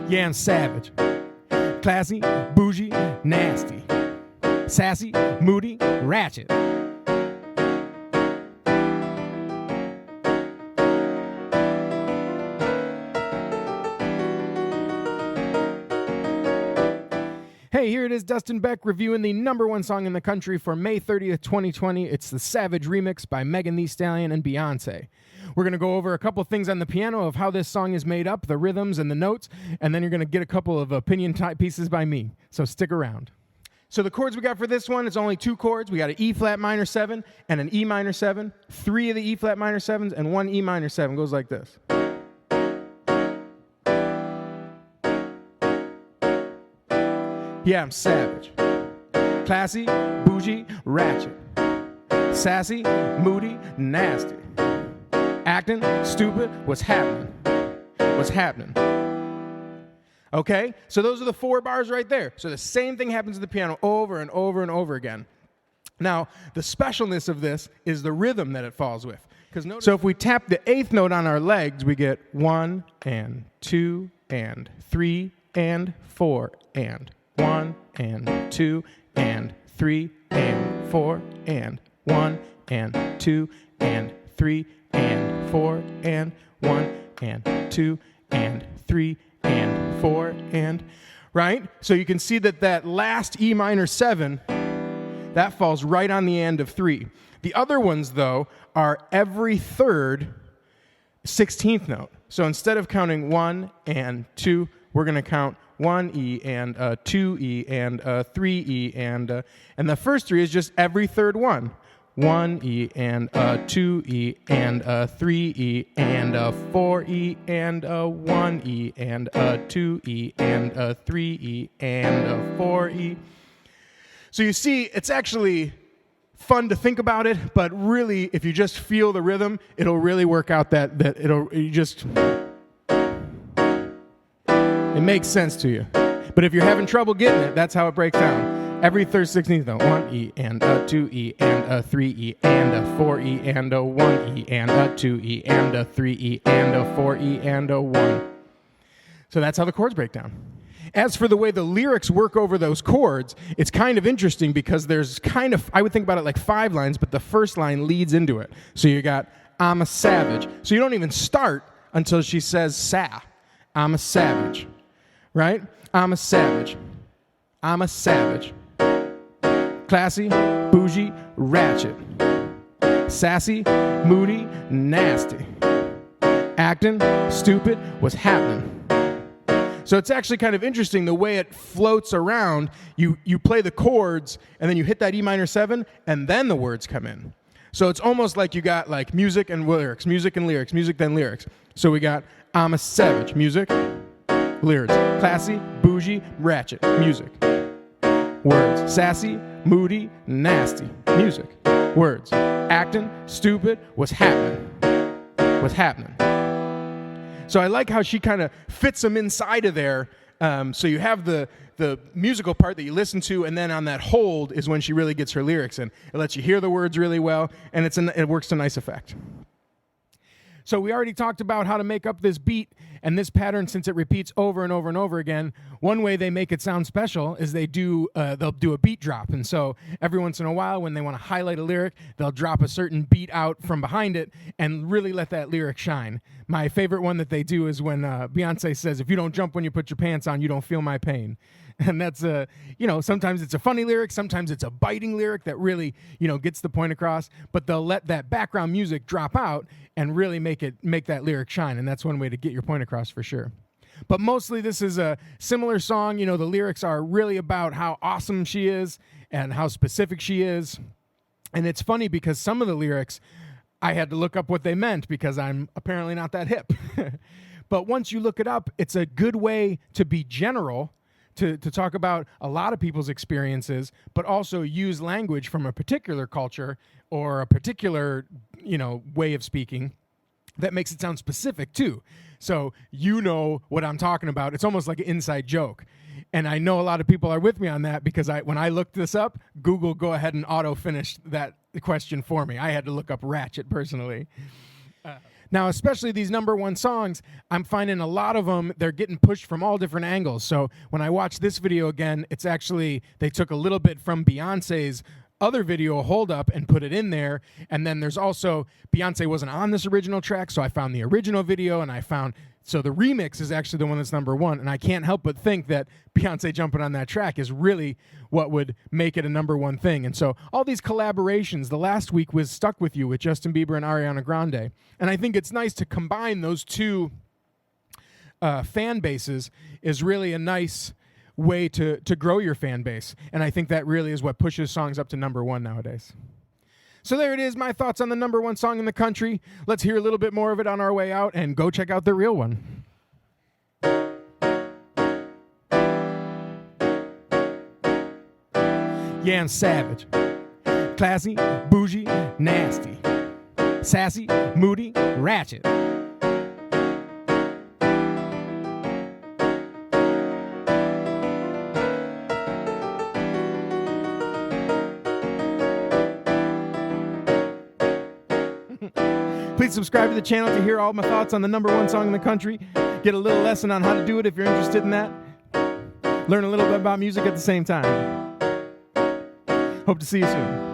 Yeah, I'm savage. Classy, bougie, nasty. Sassy, moody, ratchet. Hey, here it is, Dustin Beck reviewing the #1 song in the country for May 30th, 2020. It's the Savage remix by Megan Thee Stallion and Beyonce. We're going to go over a couple things on the piano of how this song is made up, the rhythms and the notes, and then you're going to get a couple of opinion-type pieces by me, so stick around. So the chords we got for this one, it's only 2 chords. We got an E flat minor 7 and an E minor 7, 3 of the E flat minor 7s, and 1 E minor 7 goes like this. Yeah, I'm savage. Classy, bougie, ratchet. Sassy, moody, nasty. Acting stupid, what's happening? What's happening? Okay, so those are the 4 bars right there. So the same thing happens to the piano over and over and over again. Now, the specialness of this is the rhythm that it falls with. So if we tap the 8th note on our legs, we get 1 and 2 and 3 and 4 and 1 and 2 and 3 and 4 and 1 and 2 and 3 and 4 and 1 and 2 and 3 and 4 and, right? So you can see that last E minor 7, that falls right on the end of 3. The other ones, though, are every third 16th note. So instead of counting 1 and 2, we're going to count 1 E and 2 E and 3 E and the first 3 is just every third one. 1 E and 2 E and 3 E and 4 E and 1 E and 2 E and 3 E and 4 E. So you see, it's actually fun to think about it, but really, if you just feel the rhythm, it'll really work out it makes sense to you. But if you're having trouble getting it, that's how it breaks down. Every third 16th note, 1 E and 2 E and 3 E and 4 E and 1 E and 2 E and 3 E and 4 E and 1. So that's how the chords break down. As for the way the lyrics work over those chords, it's kind of interesting because there's I would think about it like 5 lines, but the first line leads into it. So you got, I'm a savage. So you don't even start until she says sa. I'm a savage. Right? I'm a savage. I'm a savage. Classy, bougie, ratchet. Sassy, moody, nasty. Acting stupid, what's happening? So it's actually kind of interesting the way it floats around. You play the chords, and then you hit that E minor 7, and then the words come in. So it's almost like you got like music and lyrics, music and lyrics, music then lyrics. So we got I'm a savage, music, lyrics. Classy, bougie, ratchet, music. Words. Sassy, moody, nasty, music. Words. Acting, stupid, what's happening? What's happening? So I like how she kind of fits them inside of there. So you have the musical part that you listen to, and then on that hold is when she really gets her lyrics in. It lets you hear the words really well, and it works to nice effect. So we already talked about how to make up this beat and this pattern since it repeats over and over and over again. One way they make it sound special is they'll do a beat drop. And so every once in a while when they want to highlight a lyric, they'll drop a certain beat out from behind it and really let that lyric shine. My favorite one that they do is when Beyonce says, if you don't jump when you put your pants on, you don't feel my pain. And that's sometimes it's a funny lyric, sometimes it's a biting lyric that really, gets the point across, but they'll let that background music drop out and really make that lyric shine. And that's one way to get your point across for sure. But mostly this is a similar song. The lyrics are really about how awesome she is and how specific she is. And it's funny because some of the lyrics, I had to look up what they meant because I'm apparently not that hip. But once you look it up, it's a good way to be general, to talk about a lot of people's experiences, but also use language from a particular culture or a particular, way of speaking that makes it sound specific too. So what I'm talking about. It's almost like an inside joke. And I know a lot of people are with me on that because when I looked this up, Google go ahead and auto-finished that question for me. I had to look up Ratchet personally. Now, especially these number one songs, I'm finding a lot of them, they're getting pushed from all different angles. So when I watch this video again, it's actually, they took a little bit from Beyonce's other video, Hold Up, and put it in there. And then there's also, Beyonce wasn't on this original track, so I found the original video, and I found, so the remix is actually the one that's number one. And I can't help but think that Beyonce jumping on that track is really what would make it a number one thing. And so all these collaborations, the last week was Stuck With You with Justin Bieber and Ariana Grande. And I think it's nice to combine those two fan bases is really a nice way to grow your fan base. And I think that really is what pushes songs up to number one nowadays. So there it is, my thoughts on the number one song in the country. Let's hear a little bit more of it on our way out and go check out the real one. Yeah, I'm savage, classy, bougie, nasty, sassy, moody, ratchet. Please subscribe to the channel to hear all my thoughts on the number one song in the country. Get a little lesson on how to do it if you're interested in that. Learn a little bit about music at the same time. Hope to see you soon.